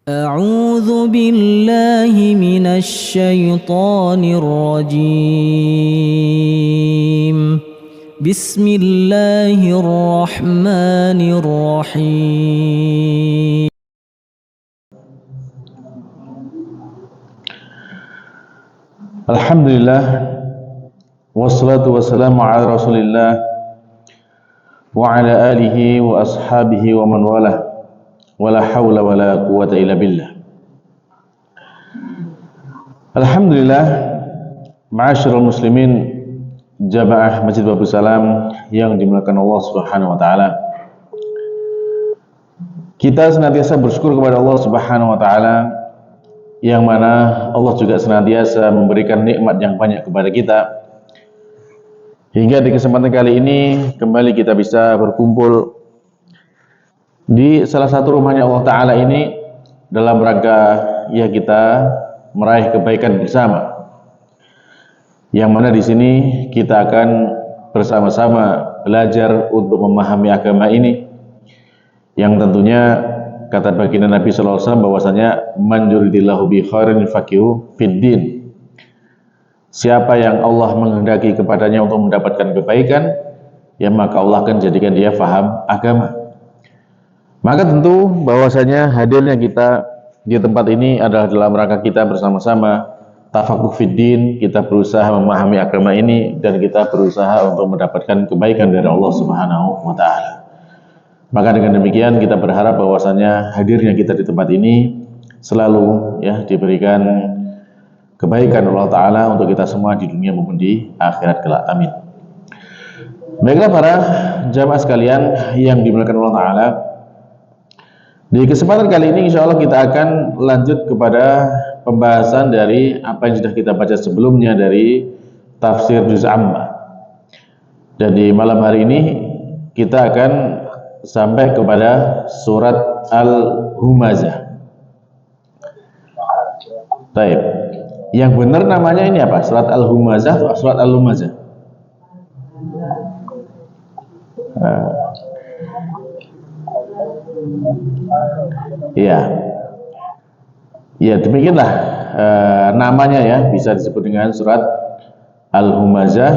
أعوذ بالله من الشيطان الرجيم بسم الله الرحمن الرحيم Alhamdulillah wassalatu wassalamu ala Rasulillah wa ala alihi wa ashabihi wa man walah wala hawla wala quwata illa billah. Alhamdulillah, ma'asyiral muslimin jamaah Masjid Babus Salam yang dimuliakan Allah Subhanahu wa taala. Kita senantiasa bersyukur kepada Allah Subhanahu wa taala yang mana Allah juga senantiasa memberikan nikmat yang banyak kepada kita, hingga di kesempatan kali ini kembali kita bisa berkumpul di salah satu rumahnya Allah Ta'ala ini dalam rangka ya kita meraih kebaikan bersama, yang mana di sini kita akan bersama-sama belajar untuk memahami agama ini, yang tentunya kata baginda Nabi SAW bahwasanya man yuridillahu bi khairin faqihu fiddin. Siapa yang Allah menghendaki kepadanya untuk mendapatkan kebaikan, ya maka Allah akan jadikan dia faham agama. Maka tentu bahwasanya hadirnya kita di tempat ini adalah dalam rangka kita bersama-sama tafakuh fiddin, kita berusaha memahami agama ini dan kita berusaha untuk mendapatkan kebaikan dari Allah Subhanahu wa taala. Maka dengan demikian kita berharap bahwasanya hadirnya kita di tempat ini selalu ya diberikan kebaikan Allah Ta'ala untuk kita semua di dunia maupun di akhirat kelak. Amin. Baiklah para jamaah sekalian yang dimuliakan Allah Ta'ala, di kesempatan kali ini insya Allah kita akan lanjut kepada pembahasan dari apa yang sudah kita baca sebelumnya dari tafsir juz amma. Dan di malam hari ini kita akan sampai kepada surat Al-Humazah. Baik. Yang benar namanya ini apa? Surat Al-Humazah atau surat Al-Humazah? Iya. Ya demikianlah namanya ya, bisa disebut dengan surat Al-Humazah.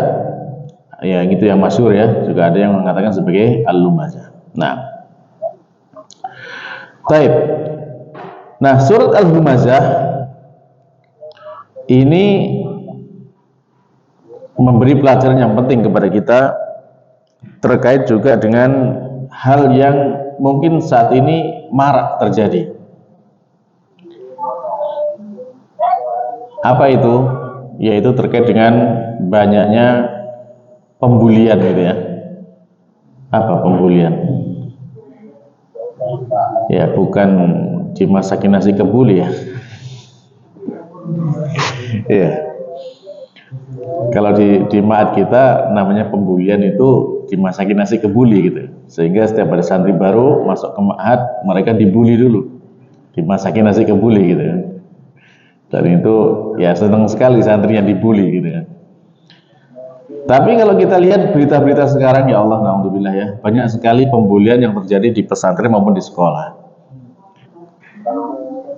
Ya itu yang masyhur ya. Juga ada yang mengatakan sebagai Al-Humazah. Nah, baik. Nah, surat Al-Humazah ini memberi pelajaran yang penting kepada kita terkait juga dengan hal yang mungkin saat ini marak terjadi. Apa itu? Yaitu terkait dengan banyaknya pembulian gitu ya. Apa pembulian? Ya bukan dimasakin nasi kebuli ya. Iya. Kalau di maat kita namanya pembulian itu dimasakin nasi kebuli gitu. Sehingga setiap ada santri baru masuk ke maat, mereka dibuli dulu, dimasakin nasi kebuli gitu. Dan itu ya senang sekali santri yang dibuli gitu kan. Tapi kalau kita lihat berita-berita sekarang, ya Allah, na'udzubillah ya, banyak sekali pembulian yang terjadi di pesantren maupun di sekolah.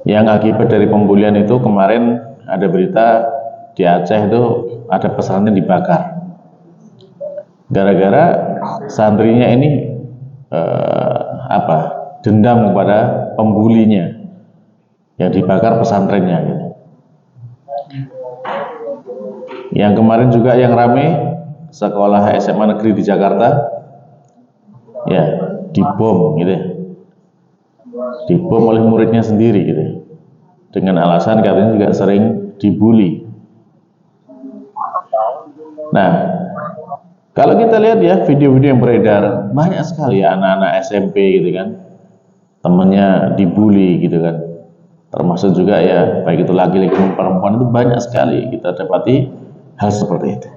Yang akibat dari pembulian itu kemarin ada berita di Aceh itu ada pesantren dibakar. Gara-gara santrinya ini dendam kepada pembulinya yang dibakar pesantrennya gitu. Yang kemarin juga yang rame sekolah SMA negeri di Jakarta ya dibom gitu ya. Dibom oleh muridnya sendiri gitu ya. Dengan alasan katanya juga sering dibully. Nah, kalau kita lihat ya video-video yang beredar, banyak sekali ya anak-anak SMP gitu kan, temennya dibully gitu kan. Termasuk juga ya baik itu laki-laki maupun perempuan, itu banyak sekali kita dapati hal seperti itu.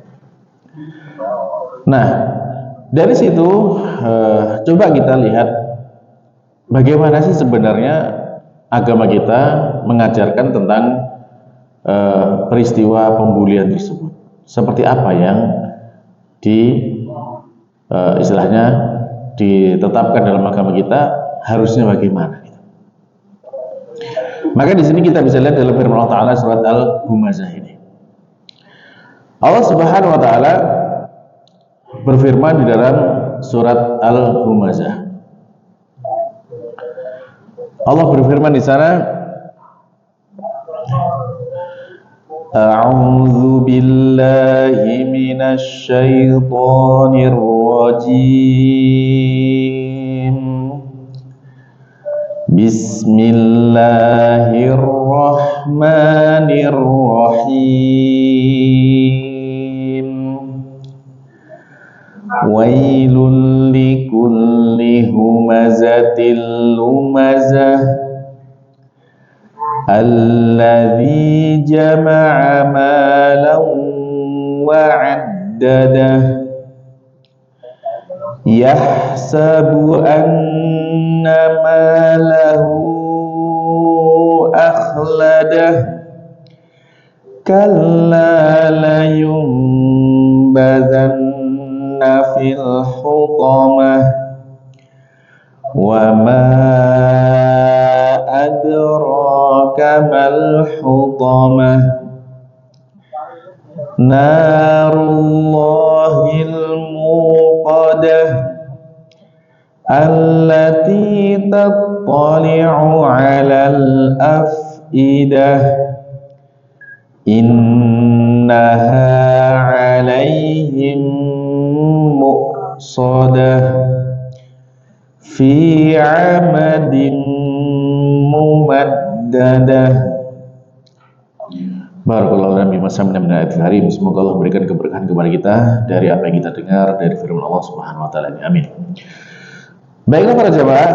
Nah, dari situ coba kita lihat bagaimana sih sebenarnya agama kita mengajarkan tentang peristiwa pembulian tersebut. Seperti apa yang istilahnya ditetapkan dalam agama kita, harusnya bagaimana. Maka di sini kita bisa lihat dalam firman Allah Ta'ala surat Al-Humazah ini. Allah Subhanahu wa Ta'ala berfirman di dalam surat Al-Humazah. Allah berfirman di sana, A'udzu billahi minasy syaithanir rajim. Bismillahirrahmanirrahim. Wailul likulli humazatil lumazah alladzi jama'a malan wa 'addadah yahsabu anna malahu akhladah kalla layunbadanna fil hutamah wa ma adraka mal hutamah narullahil muqadah allati tattali'u 'alal afidah innaha 'alaihim muqsadah fi 'amadin mumaddadah. Barakallahu lana bima sami'na min ayatil karim. Semoga Allah memberikan keberkahan kepada kita dari apa yang kita dengar dari firman Allah Subhanahu wa taala. Amin. Baiklah para jemaah,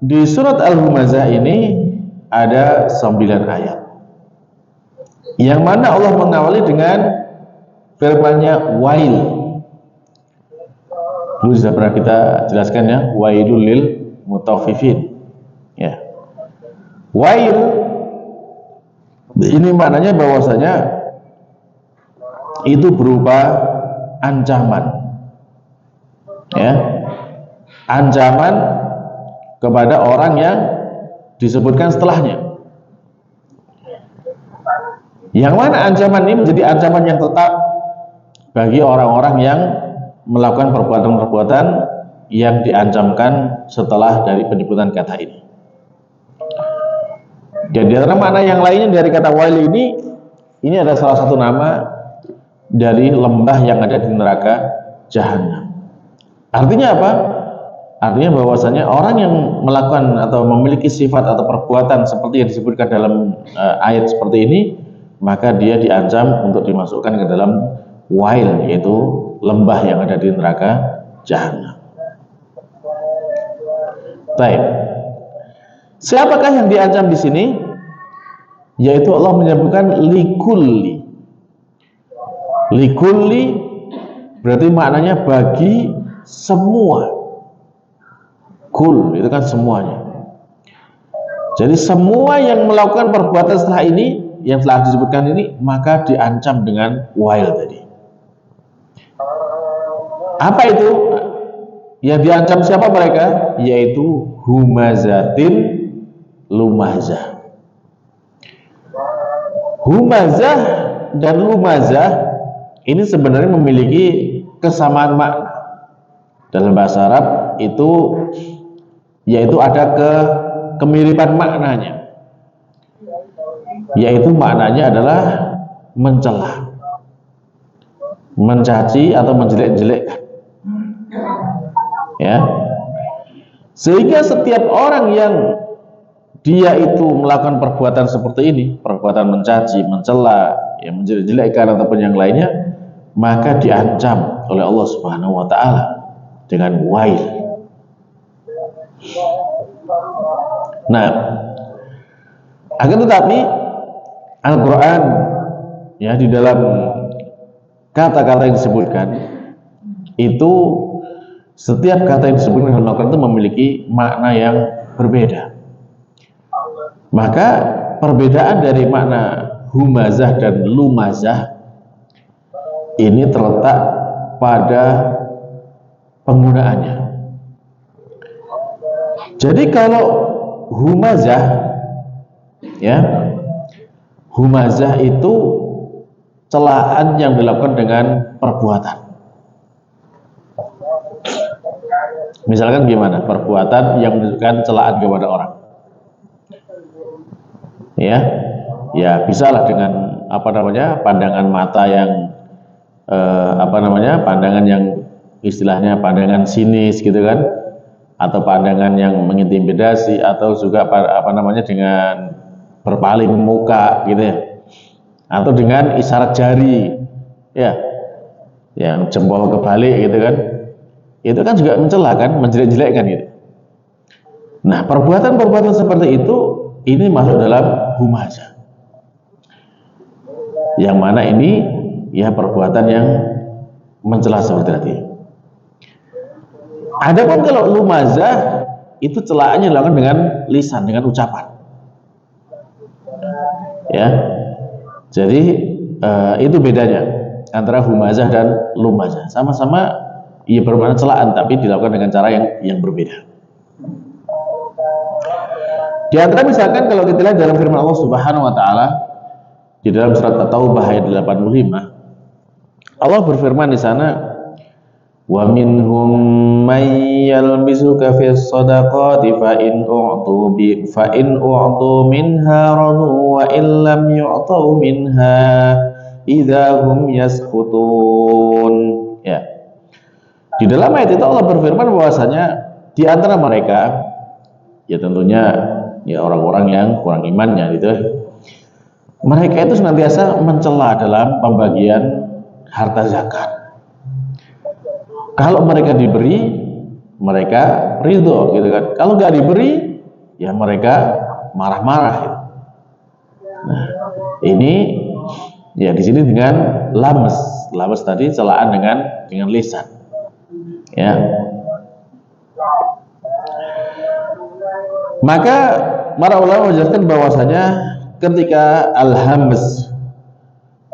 di surat Al-Humazah ini ada 9 ayat. Yang mana Allah mengawali dengan firman-Nya wail. Dulu sudah pernah kita jelaskan ya, wailul lil mutaffifin. Ya. Wail ini maknanya bahwasanya itu berupa ancaman. Ya. Ancaman kepada orang yang disebutkan setelahnya. Yang mana ancaman ini menjadi ancaman yang tetap bagi orang-orang yang melakukan perbuatan-perbuatan yang diancamkan setelah dari penyebutan kata ini. Dan di antara makna yang lainnya dari kata wail ini ada salah satu nama dari lembah yang ada di neraka Jahannam. Artinya apa? Artinya bahwasanya orang yang melakukan atau memiliki sifat atau perbuatan seperti yang disebutkan dalam ayat seperti ini, maka dia diancam untuk dimasukkan ke dalam wail, yaitu lembah yang ada di neraka Jahannam. Baik. Siapakah yang diancam di sini? Yaitu Allah menyebutkan likulli. Likulli berarti maknanya bagi semua. Kul itu kan semuanya. Jadi semua yang melakukan perbuatan setelah ini, yang telah disebutkan ini, maka diancam dengan wail tadi. Apa itu? Yang diancam siapa mereka? Yaitu humazatin lumazah. Humazah dan lumazah ini sebenarnya memiliki kesamaan makna. Dalam bahasa Arab itu yaitu ada kemiripan maknanya. Yaitu maknanya adalah mencela, mencaci atau menjelek-jelekkan. Ya. Sehingga setiap orang yang dia itu melakukan perbuatan seperti ini, perbuatan mencaci, mencela, ya, menjelek-jelekkan ataupun yang lainnya, maka diancam oleh Allah Subhanahu wa taala dengan wail. Nah, akan tetapi Al-Qur'an ya di dalam kata-kata yang disebutkan itu, setiap kata yang disebutkan dalam Al-Qur'an itu memiliki makna yang berbeda. Maka perbedaan dari makna humazah dan lumazah ini terletak pada penggunaannya. Jadi kalau humazah Ya, humazah itu celaan yang dilakukan dengan perbuatan. Misalkan gimana? Perbuatan yang menunjukkan celaan kepada orang. Ya, ya bisalah dengan pandangan mata yang pandangan yang istilahnya pandangan sinis gitu kan, atau pandangan yang mengintimidasi, atau juga dengan berpaling muka gitu ya, atau dengan isyarat jari ya, yang jempol kebalik gitu kan, itu kan juga mencela kan, menjelek-jelekkan gitu. Nah, perbuatan-perbuatan seperti itu ini masuk dalam humazah, yang mana ini ya perbuatan yang mencela seperti tadi. Adapun kalau lumazah itu celaannya dilakukan dengan lisan, dengan ucapan. Ya, jadi itu bedanya antara humazah dan lumazah. Sama-sama ia bermakna celaan, tapi dilakukan dengan cara yang berbeda. Di antara misalkan kalau kita lihat dalam firman Allah Subhanahu wa taala di dalam surat At-Taubah ayat 85, Allah berfirman di sana, wa minhum may yalbisuka fis shadaqati fa in u'tu minha radu wa in lam yu'tu minha idza hum yaskhutun. Ya. Di dalam ayat itu Allah berfirman bahwasanya di antara mereka, ya tentunya ya orang-orang yang kurang imannya gitu, mereka itu senantiasa mencela dalam pembagian harta zakat. Kalau mereka diberi, mereka ridho gitu kan. Kalau nggak diberi, ya mereka marah-marah gitu. Nah, ini ya di sini dengan lames tadi celaan dengan lisan. Ya. Maka para ulama menjelaskan bahwasanya ketika al-hamz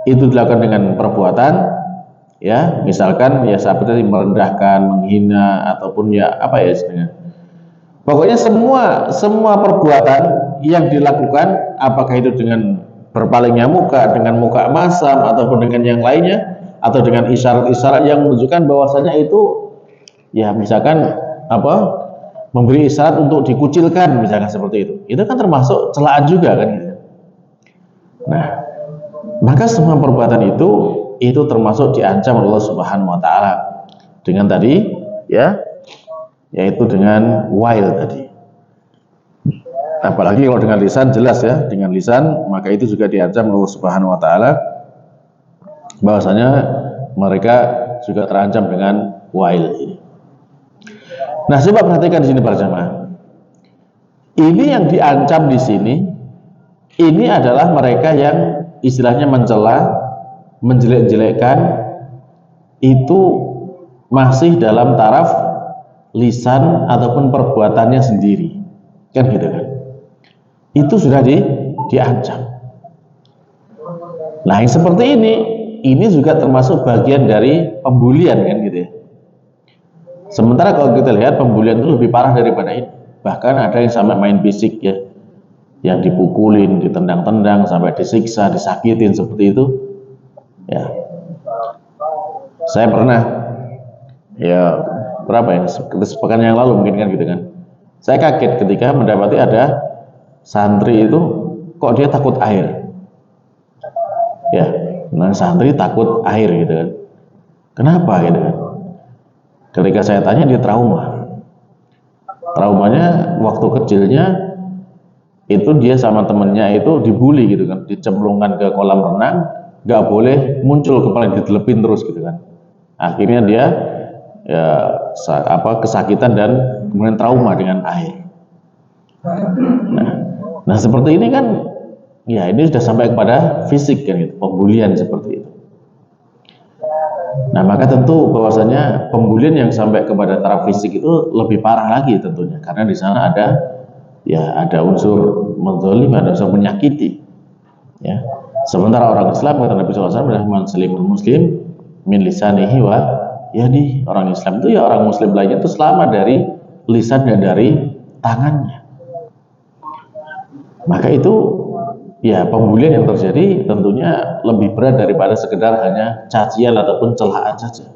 itu dilakukan dengan perbuatan, ya misalkan ya seperti merendahkan, menghina, ataupun ya apa ya istilahnya, pokoknya semua perbuatan yang dilakukan, apakah itu dengan berpalingnya muka, dengan muka masam, ataupun dengan yang lainnya, atau dengan isyarat-isyarat yang menunjukkan bahwasanya itu ya misalkan memberi isyarat untuk dikucilkan, misalkan seperti itu kan termasuk celaan juga kan gitu. Nah, maka semua perbuatan itu termasuk diancam Allah Subhanahu wa taala dengan tadi ya, yaitu dengan wail tadi. Apalagi kalau dengan lisan jelas ya, dengan lisan maka itu juga diancam Allah Subhanahu wa taala bahwasanya mereka juga terancam dengan wail ini. Nah, coba perhatikan di sini para jamaah. Ini yang diancam di sini ini adalah mereka yang istilahnya mencela, menjelek-jelekkan, itu masih dalam taraf lisan ataupun perbuatannya sendiri, kan gitu kan? Itu sudah diancam. Nah, yang seperti ini juga termasuk bagian dari pembulian kan gitu ya. Sementara kalau kita lihat pembulian itu lebih parah daripada ini. Bahkan ada yang sampai main fisik ya, yang dipukulin, ditendang-tendang, sampai disiksa, disakitin seperti itu. Ya, saya pernah ya sepekan yang lalu mungkin kan gitu kan. Saya kaget ketika mendapati ada santri itu kok dia takut air. Ya, nah santri takut air gitu kan. Kenapa gitu kan? Ketika saya tanya dia traumanya waktu kecilnya itu dia sama temennya itu dibully gitu kan, dicemplungkan ke kolam renang, nggak boleh muncul, kepala ditelepin terus gitu kan. Akhirnya dia ya kesakitan dan kemudian trauma dengan air. Nah seperti ini kan ya ini sudah sampai kepada fisik kan gitu, pembulian seperti itu. Nah, maka tentu bahwasanya pembulian yang sampai kepada taraf fisik itu lebih parah lagi tentunya, karena di sana ada unsur menzalim, ada unsur menyakiti. Ya. Sementara orang Islam kata Nabi SAW adalah muslim min lisanihi wa yadi. Orang Islam itu ya orang muslim lainnya itu selamat dari lisan dan dari tangannya. maka itu ya pembulian yang terjadi tentunya lebih berat daripada sekedar hanya cacian ataupun celaan saja.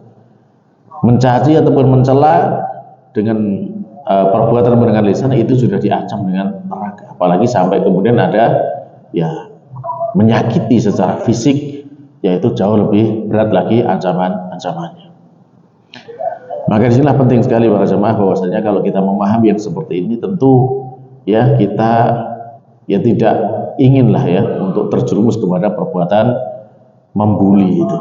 Mencaci ataupun mencela dengan perbuatan dengan lisan itu sudah diancam dengan neraka, apalagi sampai kemudian ada ya menyakiti secara fisik, yaitu jauh lebih berat lagi ancamannya. Maka disinilah penting sekali para jemaah bahwasanya kalau kita memahami yang seperti ini, tentu ya kita ya tidak inginlah ya untuk terjerumus kepada perbuatan membuli itu,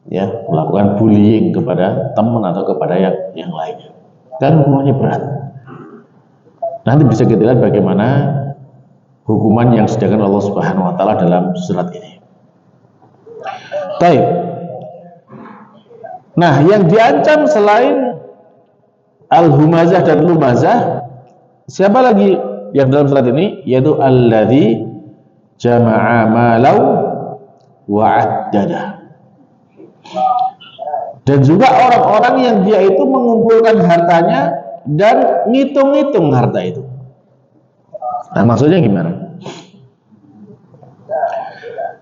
ya melakukan bullying kepada teman atau kepada yang lainnya, kan hukumannya berat. Nanti bisa kita lihat bagaimana hukuman yang disediakan Allah Subhanahu wa taala dalam surat ini. Baik. Nah, yang diancam selain al-humazah dan lumazah, siapa lagi yang dalam surat ini? Yaitu alladzi jama'a malau wa addada. Dan juga orang-orang yang dia itu mengumpulkan hartanya dan ngitung-ngitung harta itu. Nah, maksudnya gimana?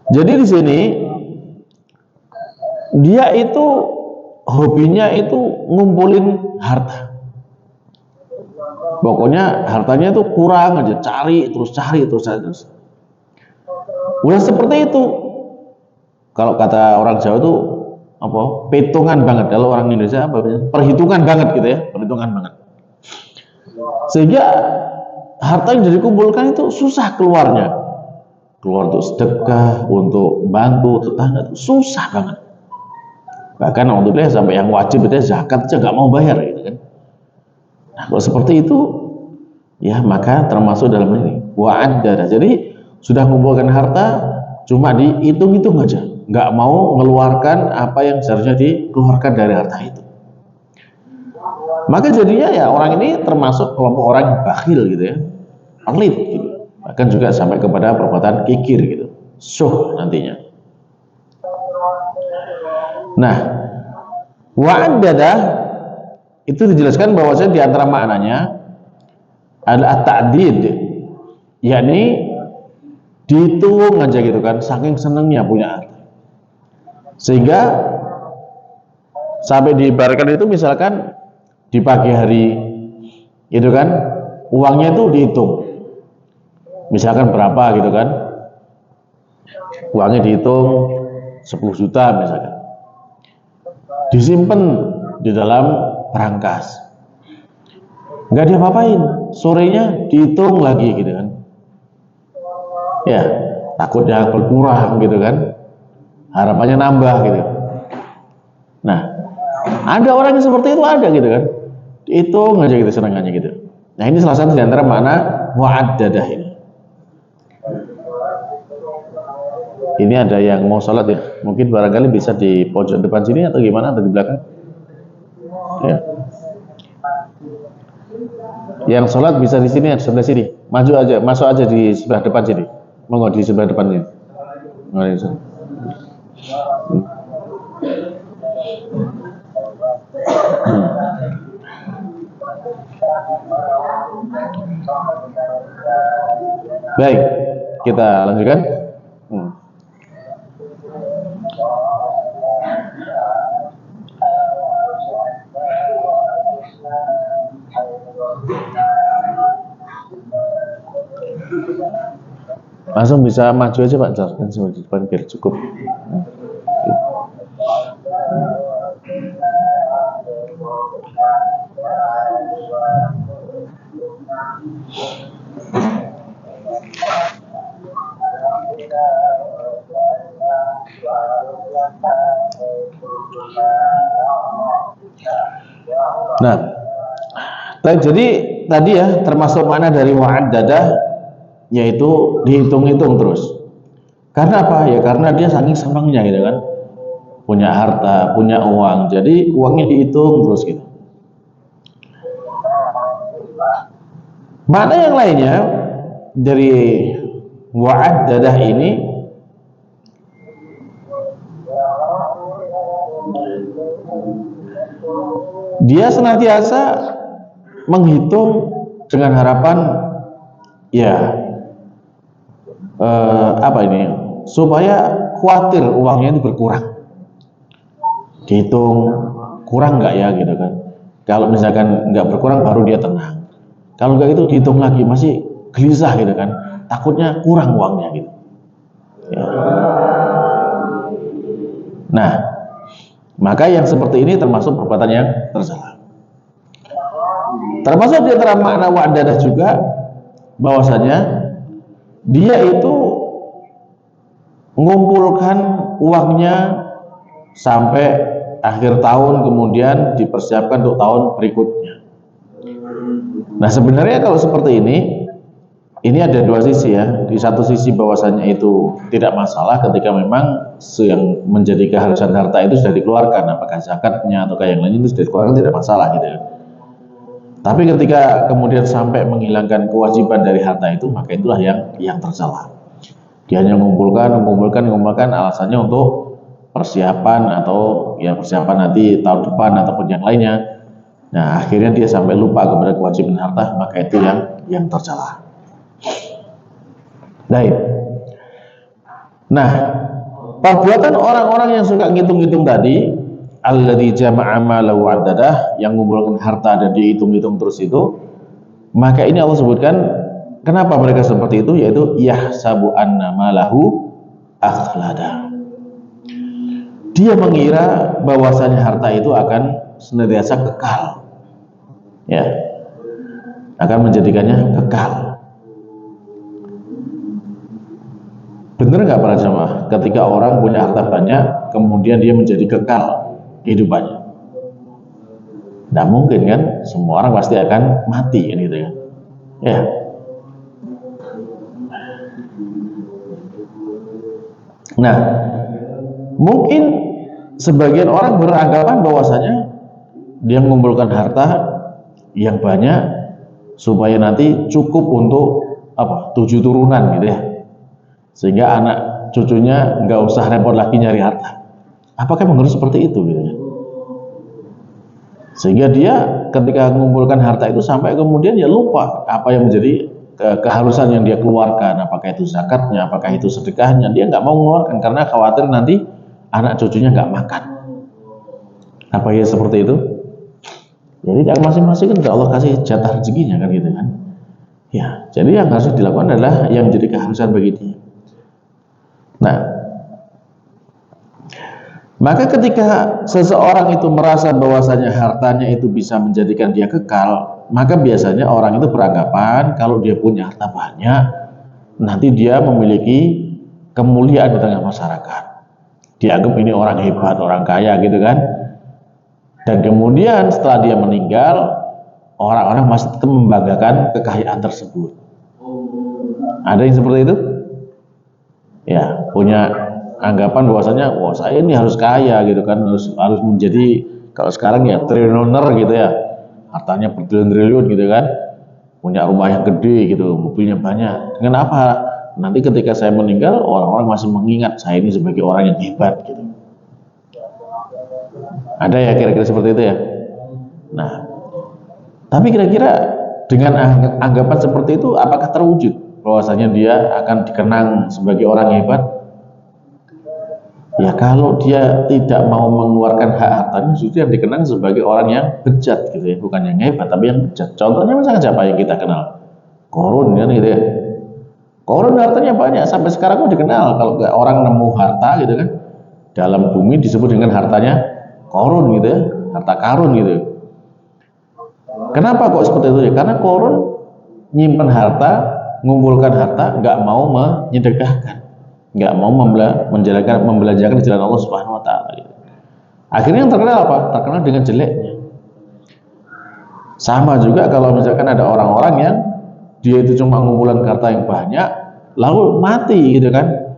Jadi di sini dia itu hobinya itu ngumpulin harta. Pokoknya hartanya itu kurang aja, cari terus. Udah seperti itu. Kalau kata orang Jawa itu apa? Petungan banget. Kalau orang Indonesia apa? Perhitungan banget gitu ya, perhitungan banget. Sehingga harta yang dikumpulkan itu susah keluarnya. Keluar untuk sedekah, untuk bantu tetangga itu susah banget. Bahkan alhamdulillah sampai yang wajib itu zakat aja nggak mau bayar gitu kan. Nah, kalau seperti itu ya maka termasuk dalam ini wa'addada. Jadi sudah mengumpulkan harta cuma dihitung-hitung aja, nggak mau mengeluarkan apa yang seharusnya dikeluarkan dari harta itu. Maka jadinya ya orang ini termasuk kelompok orang yang bakhil gitu ya, pelit gitu. Bahkan juga sampai kepada perbuatan kikir gitu, syuh nantinya. Nah, wa'addada itu dijelaskan bahwasanya di antara maknanya adalah at-ta'did, yakni dihitung aja gitu kan, saking senengnya punya harta. Sehingga sampai diibaratkan itu misalkan di pagi hari itu kan uangnya itu dihitung. Misalkan berapa gitu kan. Uangnya dihitung 10 juta misalkan. Disimpan di dalam berangkas, nggak diapa-apain, sorenya dihitung lagi gitu kan, ya takutnya berkurang gitu kan, harapannya nambah gitu. Nah, ada orang yang seperti itu ada gitu kan, dihitung aja gitu senangannya gitu. Nah, ini salah satu di antara makna wa'addadah ini. Ini ada yang mau sholat ya, mungkin barangkali bisa di pojok depan sini atau gimana, atau di belakang ya. Yang sholat bisa di sini, sebelah sini, maju aja, masuk aja di sebelah depan sini, monggo di sebelah depan sini. Baik, kita lanjutkan. Langsung bisa maju aja Pak, kan di depan biar cukup. Nah, jadi tadi ya termasuk makna dari wa'addada, yaitu dihitung-hitung terus. Karena apa? Ya karena dia saking senangnya gitu kan, punya harta, punya uang, jadi uangnya dihitung terus gitu. Makna yang lainnya dari wa'addadah ini, dia senantiasa menghitung dengan harapan ya apa ini? Supaya khawatir uangnya itu berkurang. Dihitung kurang nggak ya gitu kan. Kalau misalkan nggak berkurang baru dia tenang. Kalau nggak itu dihitung lagi masih gelisah gitu kan. Takutnya kurang uangnya gitu. Ya. Nah, maka yang seperti ini termasuk perbuatan yang tercela. Termasuk di antara makna wa'dadah juga bahwasanya dia itu mengumpulkan uangnya sampai akhir tahun, kemudian dipersiapkan untuk tahun berikutnya. Nah, sebenarnya kalau seperti ini ada dua sisi ya. Di satu sisi bahwasanya itu tidak masalah ketika memang yang menjadi keharusan harta itu sudah dikeluarkan, apakah zakatnya atau yang lain itu sudah dikeluarkan, tidak masalah gitu ya. Tapi ketika kemudian sampai menghilangkan kewajiban dari harta itu, maka itulah yang tercela. Dia hanya mengumpulkan alasannya untuk persiapan atau ya persiapan nanti tahun depan ataupun yang lainnya. Nah, akhirnya dia sampai lupa kepada kewajiban harta, maka itu yang tercela. Baik. Nah, perbuatan orang-orang yang suka ngitung-ngitung tadi, alladzi jama'a malahu 'addadah, yang mengumpulkan harta dan dihitung-hitung terus itu, maka ini Allah sebutkan kenapa mereka seperti itu, yaitu yahsabu anna malahu akhlada. Dia mengira bahwasanya harta itu akan senantiasa kekal. Ya. Akan menjadikannya kekal. Benar nggak para jamaah? Ketika orang punya harta banyak, kemudian dia menjadi kekal kehidupannya. Tidak mungkin kan? Semua orang pasti akan mati kan gitu ya. Ya. Nah, mungkin sebagian orang beranggapan bahwasanya dia mengumpulkan harta yang banyak supaya nanti cukup untuk 7 turunan gitu ya. Sehingga anak cucunya nggak usah repot lagi nyari harta. Apakah menurut seperti itu gitu ya? Sehingga dia ketika mengumpulkan harta itu sampai kemudian ya lupa apa yang menjadi keharusan yang dia keluarkan, apakah itu zakatnya, apakah itu sedekahnya. Dia nggak mau mengeluarkan karena khawatir nanti anak cucunya nggak makan. Apa ya seperti itu? Jadi masing-masing kan Allah kasih jatah rezekinya kan gitu kan. Ya, jadi yang harus dilakukan adalah yang menjadi keharusan bagi dia. Nah, maka ketika seseorang itu merasa bahwasanya hartanya itu bisa menjadikan dia kekal, maka biasanya orang itu beranggapan kalau dia punya harta banyak, nanti dia memiliki kemuliaan di tengah masyarakat. Dianggap ini orang hebat, orang kaya gitu kan. Dan kemudian setelah dia meninggal, orang-orang masih tetap membanggakan kekayaan tersebut. Ada yang seperti itu? Ya, punya anggapan bahwasanya wah saya ini harus kaya gitu kan, harus menjadi kalau sekarang ya triliuner gitu ya, hartanya bertriliun-triliun gitu kan, punya rumah yang gede gitu, mobilnya banyak. Dengan apa? Nanti ketika saya meninggal, orang-orang masih mengingat saya ini sebagai orang yang hebat gitu. Ada ya kira-kira seperti itu ya. Nah, tapi kira-kira dengan anggapan seperti itu, apakah terwujud bahwasanya dia akan dikenang sebagai orang yang hebat? Ya kalau dia tidak mau mengeluarkan hak hartanya, justru yang dikenang sebagai orang yang bejat gitu ya, bukan yang hebat tapi yang bejat. Contohnya misalnya siapa yang kita kenal? Qarun kan gitu ya. Qarun hartanya banyak, sampai sekarang pun dikenal. Kalau orang nemu harta gitu kan, dalam bumi disebut dengan hartanya Qarun gitu ya, harta karun gitu. Kenapa kok seperti itu ya? Karena Qarun nyimpen harta, mengumpulkan harta, nggak mau menyedekahkan, nggak mau membelanjakan di jalan Allah Subhanahu Wa Taala. Akhirnya yang terkenal apa? Terkenal dengan jeleknya. Sama juga kalau misalkan ada orang-orang yang dia itu cuma mengumpulkan harta yang banyak, lalu mati gitu kan.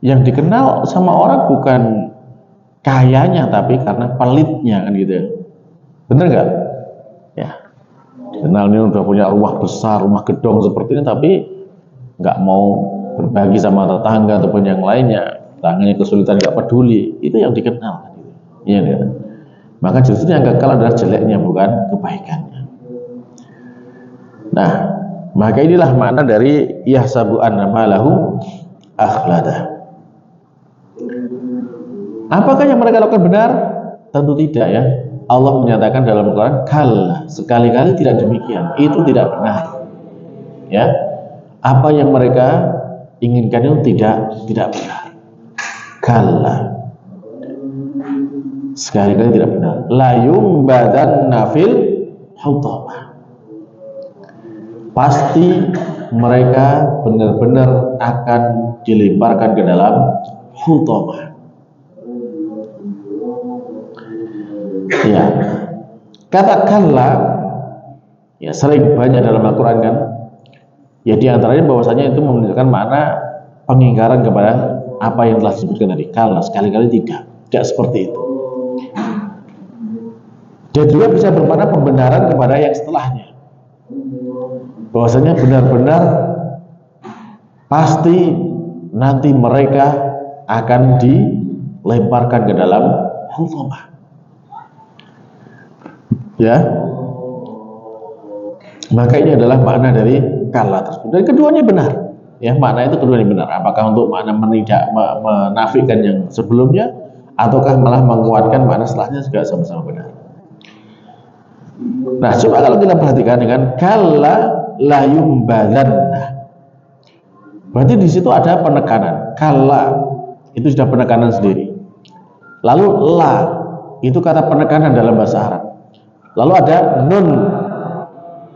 Yang dikenal sama orang bukan kayanya, tapi karena pelitnya kan gitu ya. Bener nggak? Ya. Kenal ini udah punya rumah besar, rumah gedong seperti ini, tapi nggak mau berbagi sama tetangga ataupun yang lainnya, tangannya kesulitan nggak peduli, itu yang dikenal. Iya kan? Maka justru yang kekal adalah jeleknya, bukan kebaikannya. Nah, maka inilah makna dari yahsabu anna malahu akhlada. Apakah yang mereka lakukan benar? Tentu tidak ya. Allah menyatakan dalam Al-Quran, kalla, sekali-kali tidak demikian. Itu tidak benar. Ya, apa yang mereka inginkan itu tidak benar. Kalla, sekali-kali tidak benar. La yumbadanna fil hutamah. Pasti mereka benar-benar akan dilemparkan ke dalam hutamah. Ya, katakanlah, ya sering banyak dalam Al-Quran kan. Ya diantaranya bahwasanya itu menunjukkan makna pengingkaran kepada apa yang telah disebutkan tadi. Kalla, sekali-kali tidak seperti itu. Dan juga bisa bermakna pembenaran kepada yang setelahnya. Bahwasanya benar-benar pasti nanti mereka akan dilemparkan ke dalam hutamah. Ya, maka ini adalah makna dari kalla tersebut. Dan keduanya benar. Ya, makna itu keduanya benar. Apakah untuk makna menafikan yang sebelumnya, ataukah malah menguatkan makna setelahnya, juga sama-sama benar. Nah, coba kalau kita perhatikan dengan kalla la yumbadanna. Berarti di situ ada penekanan. Kalla itu sudah penekanan sendiri. Lalu la itu kata penekanan dalam bahasa Arab. Lalu ada nun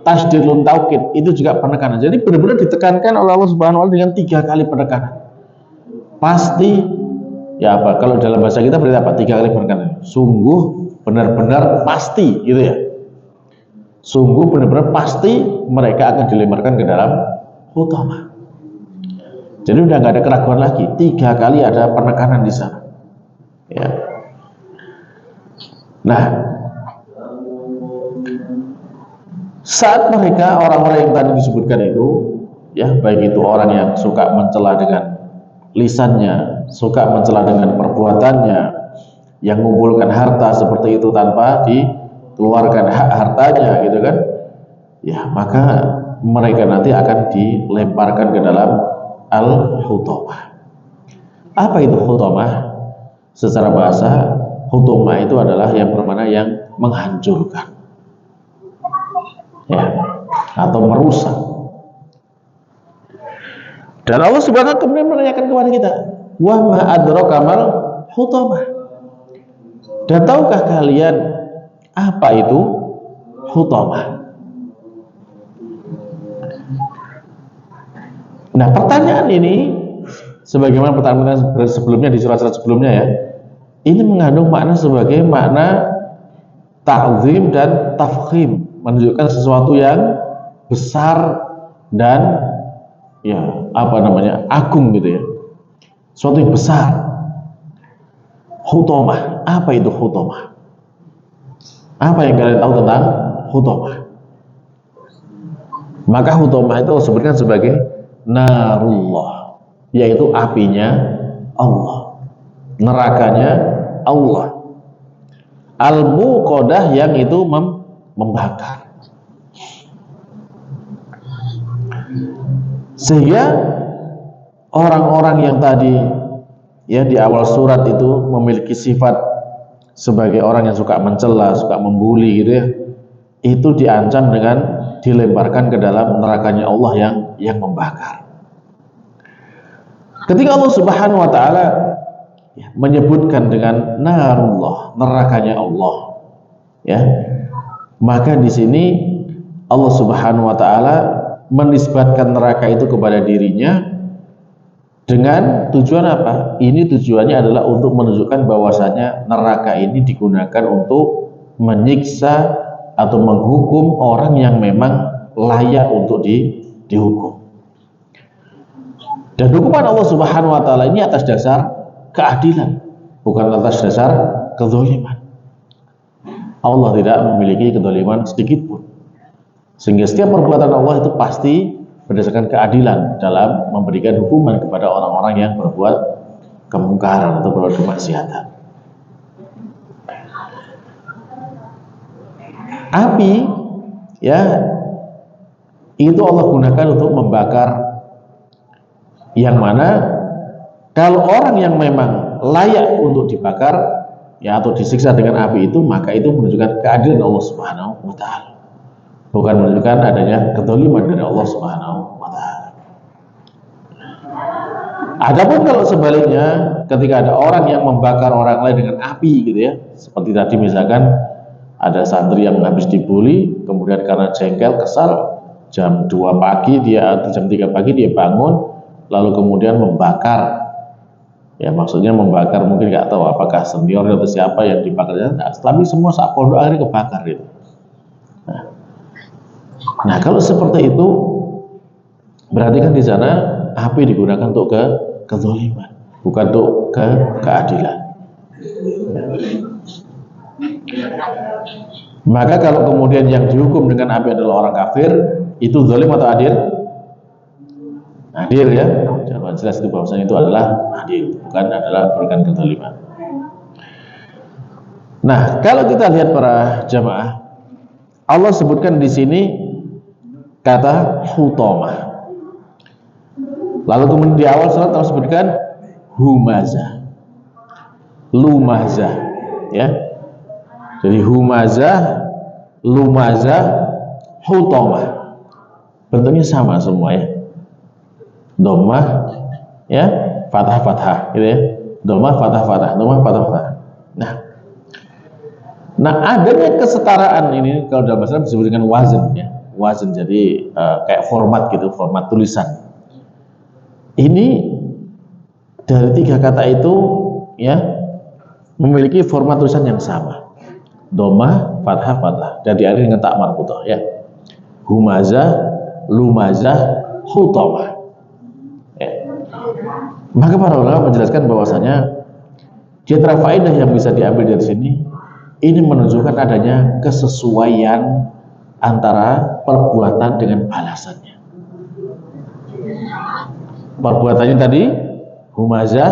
tasdid nun taukid, itu juga penekanan. Jadi benar-benar ditekankan oleh Allah Subhanahu wa taala dengan 3 kali penekanan. Pasti ya apa? Kalau dalam bahasa kita berarti apa? 3 kali penekanan. Sungguh, benar-benar, pasti gitu ya. Sungguh benar-benar pasti mereka akan dilemparkan ke dalam hutamah. Jadi udah nggak ada keraguan lagi. 3 kali ada penekanan di sana. Ya. Nah, saat mereka orang-orang yang tadi disebutkan itu, ya baik itu orang yang suka mencela dengan lisannya, suka mencela dengan perbuatannya, yang mengumpulkan harta seperti itu tanpa dikeluarkan hak hartanya, gitu kan? Ya, maka mereka nanti akan dilemparkan ke dalam al-hutamah. Apa itu hutamah? Secara bahasa, hutamah itu adalah yang bermakna yang menghancurkan. Ya, atau merusak. Dan Allah Subhanahu wa taala kemudian menanyakan kepada kita, wa ma adraka mal hutamah. Dan tahukah kalian apa itu hutamah? Nah, pertanyaan ini sebagaimana pertanyaan sebelumnya di surat-surat sebelumnya ya, ini mengandung makna sebagai makna ta'zim dan tafkhim, menunjukkan sesuatu yang besar dan ya apa namanya agung gitu ya, sesuatu yang besar. Hutamah, apa itu hutamah? Apa yang kalian tahu tentang hutamah? Maka hutamah itu disebutkan sebagai narullah, yaitu apinya Allah, nerakanya Allah, al-muqadah yang itu membakar. Sehingga orang-orang yang tadi ya di awal surat itu memiliki sifat sebagai orang yang suka mencela, suka membuli gitu ya, itu diancam dengan dilemparkan ke dalam nerakanya Allah yang membakar. Ketika Allah Subhanahu wa taala menyebutkan dengan narullah, nerakanya Allah, ya, maka di sini Allah Subhanahu wa taala menisbatkan neraka itu kepada dirinya dengan tujuan apa? Ini tujuannya adalah untuk menunjukkan bahwasanya neraka ini digunakan untuk menyiksa atau menghukum orang yang memang layak untuk dihukum. Dan hukuman Allah Subhanahu wa taala ini atas dasar keadilan, bukan atas dasar kezaliman. Allah tidak memiliki kezaliman sedikit pun. Sehingga setiap perbuatan Allah itu pasti berdasarkan keadilan dalam memberikan hukuman kepada orang-orang yang berbuat kemungkaran atau berbuat kemaksiatan. Api ya itu Allah gunakan untuk membakar, yang mana Kalau orang yang memang layak untuk dibakar ya atau disiksa dengan api itu, maka itu menunjukkan keadilan Allah Subhanahu wa taala. Bukan menunjukkan adanya kedzaliman dari Allah Subhanahu wa taala. Adapun kalau sebaliknya, ketika ada orang yang membakar orang lain dengan api gitu ya, seperti tadi misalkan ada santri yang habis dibully, kemudian karena jengkel, kesal, jam 2 pagi dia atau jam 3 pagi dia bangun, lalu kemudian membakar. Ya maksudnya membakar, mungkin nggak tahu apakah senior atau siapa yang dibakarnya, tapi semua sak pondok akhirnya kebakar gitu. Nah kalau seperti itu berarti kan di sana api digunakan untuk kezaliman, bukan untuk keadilan. Maka kalau kemudian yang dihukum dengan api adalah orang kafir, itu zalim atau adil? Adil ya. Jawaban jelas itu bahwasanya itu adalah adil, bukan adalah berikan kezaliman. Nah, kalau kita lihat para jamaah, Allah sebutkan di sini kata hutamah. Lalu kemudian di awal surat Allah sebutkan humazah, lumazah, ya. Jadi humazah, lumazah, hutamah. Bentuknya sama semua ya. Dhammah ya, fathah gitu ya. Dhammah fathah, dhammah fathah. Nah, adanya kesetaraan ini kalau dalam bahasa Arab disebut dengan wazn ya. Wazn jadi kayak format gitu, format tulisan. Ini dari 3 kata itu ya memiliki format tulisan yang sama. Dhammah, fathah dan diakhiri dengan ta marbuthah ya. Humazah, lumazah, hutamah. Maka para ulama menjelaskan bahwasanya di antara faedah yang bisa diambil dari sini, ini menunjukkan adanya kesesuaian antara perbuatan dengan balasannya. Perbuatannya tadi humazah,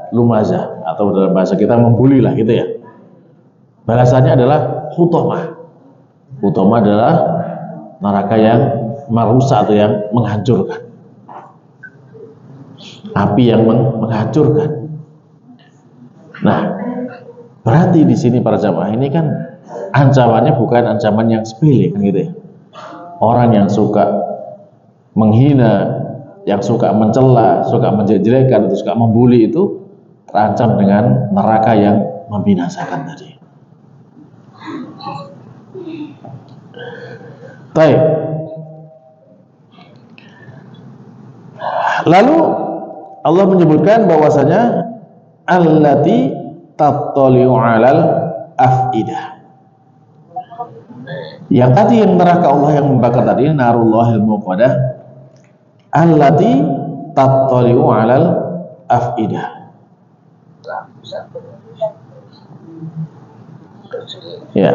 lumazah, atau dalam bahasa kita membuli lah gitu ya. Balasannya adalah hutamah. Hutamah adalah neraka yang merusak atau yang menghancurkan. Api yang menghancurkan. Nah, berarti di sini para jamaah ini kan ancamannya bukan ancaman yang sepele kan gitu ya. Orang yang suka menghina, yang suka mencela, suka menjelek-jelekan, atau suka membuli itu terancam dengan neraka yang membinasakan tadi. Baik. Lalu Allah menyebutkan bahwasanya allati tattali'u 'alal afidah. Yang tadi yang neraka Allah yang membakar tadi, narullahil muqadah, allati tattali'u 'alal afidah. Ya.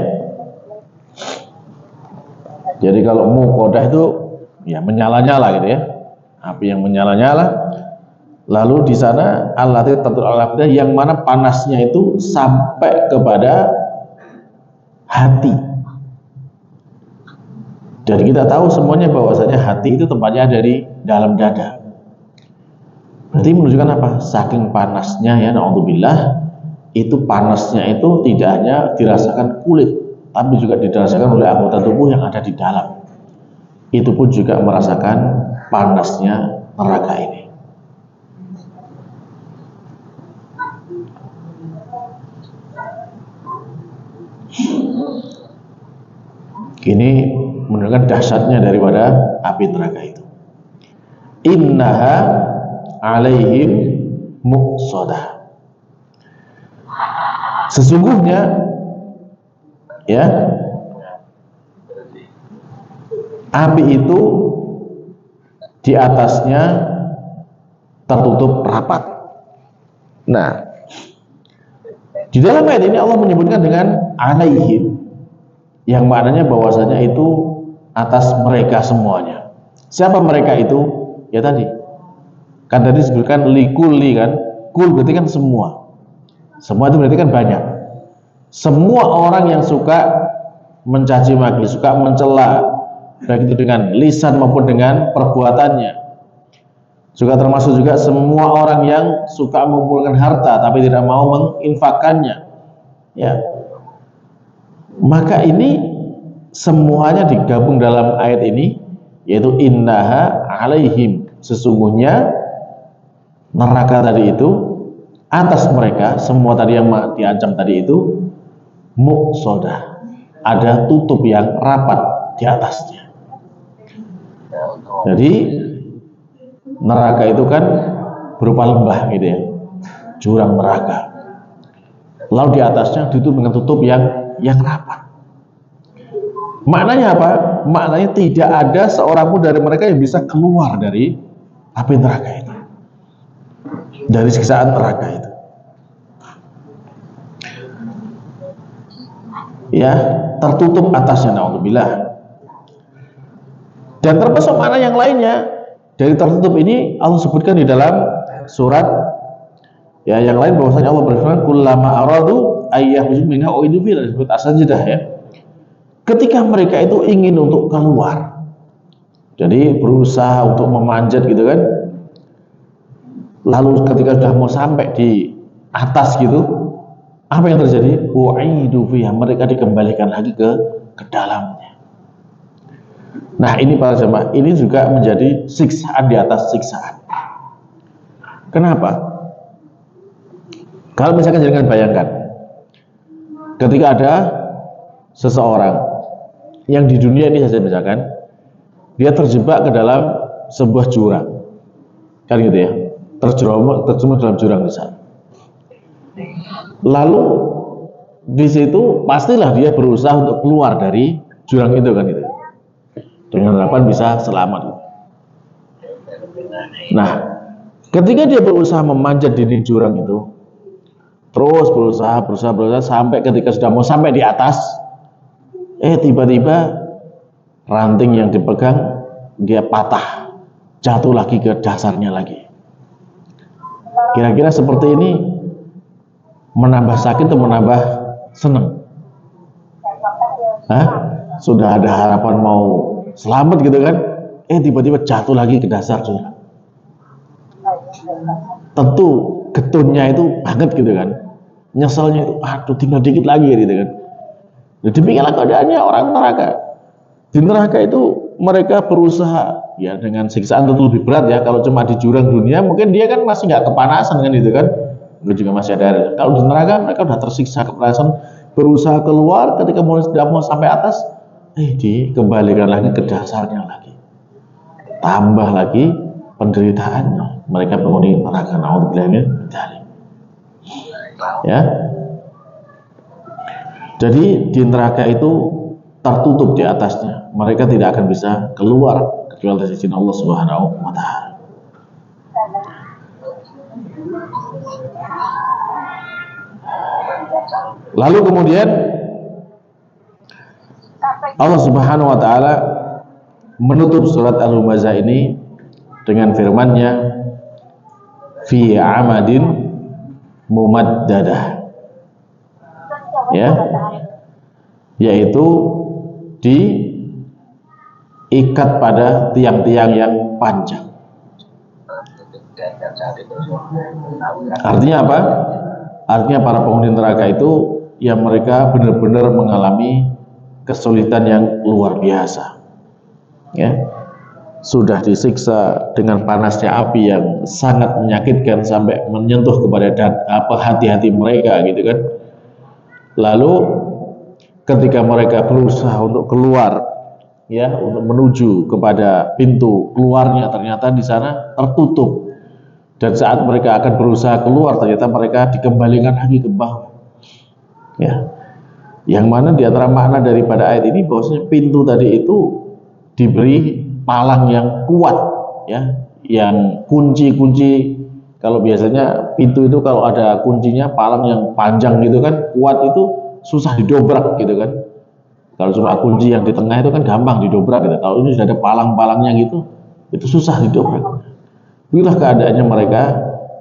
Jadi kalau muqadah itu ya menyala-nyala gitu ya. Api yang menyala-nyala. Lalu di sana allati tattali'u 'alal afidah, yang mana panasnya itu sampai kepada hati. Dan kita tahu semuanya bahwasanya hati itu tempatnya ada di dalam dada. Berarti menunjukkan apa? Saking panasnya ya, naudzubillah, itu panasnya itu tidak hanya dirasakan kulit, tapi juga dirasakan oleh anggota tubuh yang ada di dalam. Itu pun juga merasakan panasnya neraka ini. Ini menunjukkan dahsyatnya daripada api neraka itu. Innaha alaihim muqsadah. Sesungguhnya ya, api itu di atasnya tertutup rapat. Nah, di dalam ayat ini Allah menyebutkan dengan alaihim, yang maknanya bahwasanya itu atas mereka semuanya. Siapa mereka itu? Ya tadi kan tadi disebutkan likulli kan, kul berarti kan semua. Semua itu berarti kan banyak. Semua orang yang suka mencaci maki, suka mencela, baik itu dengan lisan maupun dengan perbuatannya, juga termasuk juga semua orang yang suka mengumpulkan harta tapi tidak mau menginfakkannya, ya. Maka ini semuanya digabung dalam ayat ini, yaitu innaha alaihim, sesungguhnya neraka tadi itu atas mereka, semua tadi yang diancam tadi itu muqsadah, ada tutup yang rapat di atasnya. Jadi neraka itu kan berupa lembah gitu ya, jurang neraka. Lalu di atasnya ditutup dengan tutup yang rapat. Maknanya apa? Maknanya tidak ada seorang pun dari mereka yang bisa keluar dari api neraka itu, dari siksaan neraka itu. Ya, tertutup atasnya, naudzubillah. Dan termasuk makna yang lainnya dari tertutup ini Allah sebutkan di dalam surat ya yang lain, bahwasanya Allah berfirman kullama aradu ayyahruju minha uidu fiha, disebut as-sajdah ya. Ketika mereka itu ingin untuk keluar, jadi berusaha untuk memanjat gitu kan, lalu ketika sudah mau sampai di atas gitu, apa yang terjadi? Uidu fiha, mereka dikembalikan lagi ke dalamnya. Nah ini para jemaah, ini juga menjadi siksaan di atas siksaan. Kenapa? Kalau misalkan jangan bayangkan, ketika ada seseorang yang di dunia ini saja misalkan, dia terjebak ke dalam sebuah jurang, kan gitu ya, terjerumus dalam jurang di sana. Lalu di situ pastilah dia berusaha untuk keluar dari jurang itu kan gitu, dengan harapan bisa selamat. Nah, ketika dia berusaha memanjat dinding jurang itu, terus berusaha sampai ketika sudah mau sampai di atas, tiba-tiba ranting yang dipegang dia patah, jatuh lagi ke dasarnya lagi. Kira-kira seperti ini menambah sakit atau menambah senang? Sudah ada harapan mau selamat gitu kan, tiba-tiba jatuh lagi ke dasar jurang. Tentu getunnya itu banget gitu kan, nyeselnya itu, aduh tinggal dikit lagi gitu kan. Demikianlah keadaannya orang neraka. Di neraka itu mereka berusaha ya dengan siksaan tentu lebih berat ya. Kalau cuma di jurang dunia mungkin dia kan masih nggak kepanasan kan gitu kan, itu juga masih ada. Kalau di neraka mereka udah tersiksa kepanasan, berusaha keluar, ketika sudah mau sampai atas, dikembalikan lagi ke dasarnya lagi, tambah lagi penderitaannya. Mereka penghuni neraka, naudzubillah min dzalik. Ya, jadi di neraka itu tertutup di atasnya, mereka tidak akan bisa keluar kecuali dari izin Allah Subhanahu wa Ta'ala. Lalu kemudian Allah Subhanahu wa Ta'ala menutup surat Al-Humazah ini dengan firman-Nya fi amadin mumaddadah, ya, yaitu diikat pada tiang-tiang yang panjang. Artinya apa? Artinya para penghuni neraka itu yang mereka benar-benar mengalami kesulitan yang luar biasa, ya, sudah disiksa dengan panasnya api yang sangat menyakitkan sampai menyentuh kepada hati-hati mereka gitu kan. Lalu ketika mereka berusaha untuk keluar, ya, untuk menuju kepada pintu keluarnya, ternyata di sana tertutup. Dan saat mereka akan berusaha keluar, ternyata mereka dikembalikan lagi ke bawah. Ya, yang mana di antara makna daripada ayat ini bahwasanya pintu tadi itu diberi palang yang kuat, ya, yang kunci-kunci. Kalau biasanya pintu itu kalau ada kuncinya, palang yang panjang gitu kan, kuat, itu susah didobrak gitu kan. Kalau cuma kunci yang di tengah itu kan gampang didobrak gitu. Kalau ini sudah ada palang-palangnya gitu, itu susah didobrak. Inilah keadaannya mereka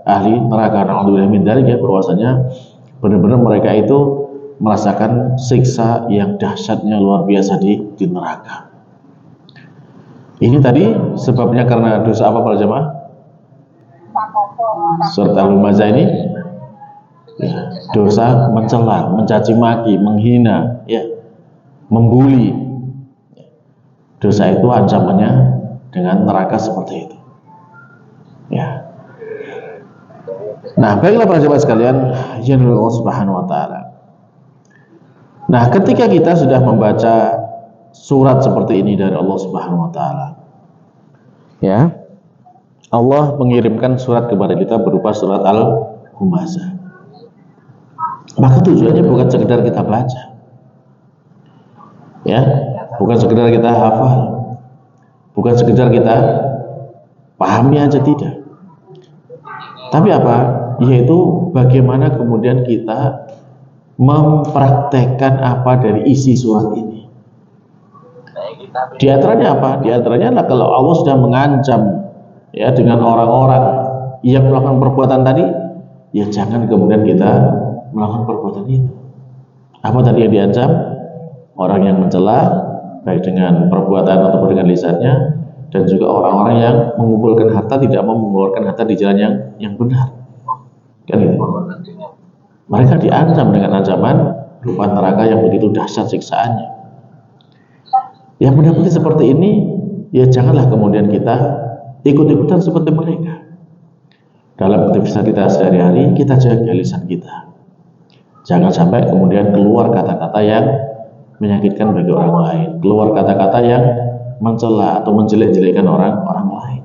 ahli neraka, naudzubillah min dzalik, ya, bahwasanya benar-benar mereka itu merasakan siksa yang dahsyatnya luar biasa di neraka. Ini tadi sebabnya karena dosa apa para jemaah? Surat Al-Humazah ini ya, dosa mencela, mencaci maki, menghina, ya, membuli. Dosa itu ancamannya dengan neraka seperti itu. Ya. Nah, baiklah para jemaah sekalian, ya Allah Subhanahu wa taala. Nah, ketika kita sudah membaca surat seperti ini dari Allah Subhanahu wa taala, ya, Allah mengirimkan surat kepada kita berupa surat Al-Humazah. Maka tujuannya bukan sekedar kita baca, ya, bukan sekedar kita hafal, bukan sekedar kita pahami aja, tidak. Tapi apa? Yaitu bagaimana kemudian kita mempraktekkan apa dari isi surat ini. Di antaranya apa? Di antaranya adalah kalau Allah sudah mengancam, ya, dengan orang-orang yang melakukan perbuatan tadi, ya jangan kemudian kita melakukan perbuatan itu. Apa tadi yang diancam? Orang yang mencela baik dengan perbuatan ataupun dengan lisannya, dan juga orang-orang yang mengumpulkan harta tidak mau mengeluarkan harta di jalan yang benar. Kan gitu. Mereka diancam dengan ancaman berupa neraka yang begitu dahsyat siksaannya. Yang mendapati seperti ini, ya janganlah kemudian kita ikut-ikutan seperti mereka. Dalam aktivitas kita sehari-hari, kita jaga lisan kita. Jangan sampai kemudian keluar kata-kata yang menyakitkan bagi orang lain, keluar kata-kata yang mencela atau menjelek-jelekan orang lain.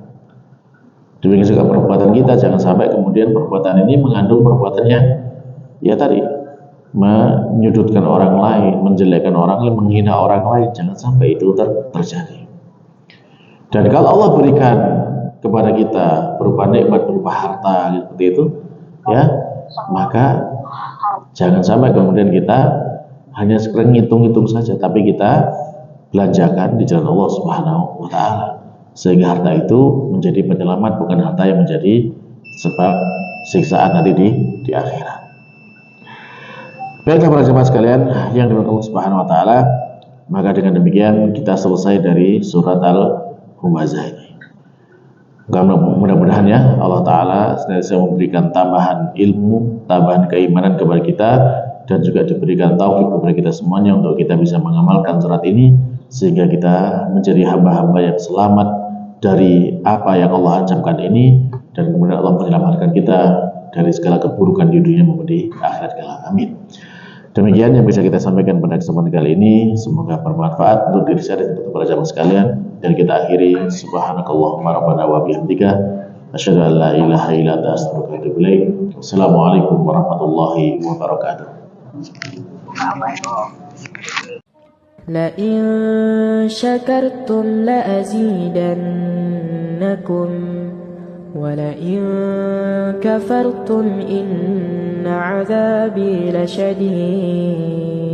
Demikian juga perbuatan kita, jangan sampai kemudian perbuatan ini mengandung perbuatan yang, ya tadi, menyudutkan orang lain, menjelekkan orang lain, menghina orang lain. Jangan sampai itu terjadi. Dan kalau Allah berikan kepada kita berupa nikmat, berupa harta seperti itu, ya, maka jangan sampai kemudian kita hanya sekedar ngitung-ngitung saja, tapi kita belanjakan di jalan Allah Subhanahu wa taala, sehingga harta itu menjadi penyelamat, bukan harta yang menjadi sebab siksaan nanti di akhirat. Baiklah para jemaah sekalian yang dimuliakan Allah Subhanahu wa taala, maka dengan demikian kita selesai dari surat Al-Humazah ini. Mudah-mudahan ya Allah taala senantiasa memberikan tambahan ilmu, tambahan keimanan kepada kita, dan juga diberikan taufik kepada kita semuanya untuk kita bisa mengamalkan surat ini, sehingga kita menjadi hamba-hamba yang selamat dari apa yang Allah ancamkan ini, dan kemudian Allah menyelamatkan kita dari segala keburukan di dunia maupun di akhirat kelak. Amin. Demikian yang bisa kita sampaikan pada kesempatan kali ini. Semoga bermanfaat untuk diri saya dan untuk para jamaah sekalian. Dan kita akhiri, subhanakallahumma rabbana wa bihamdika asyhadu an la ilaha illa anta astaghfiruka wa atubu ilaik. Wassalamualaikum warahmatullahi wabarakatuh. لئن شكرتم لأزيدنكم ولئن كفرتم إن عذابي لشديد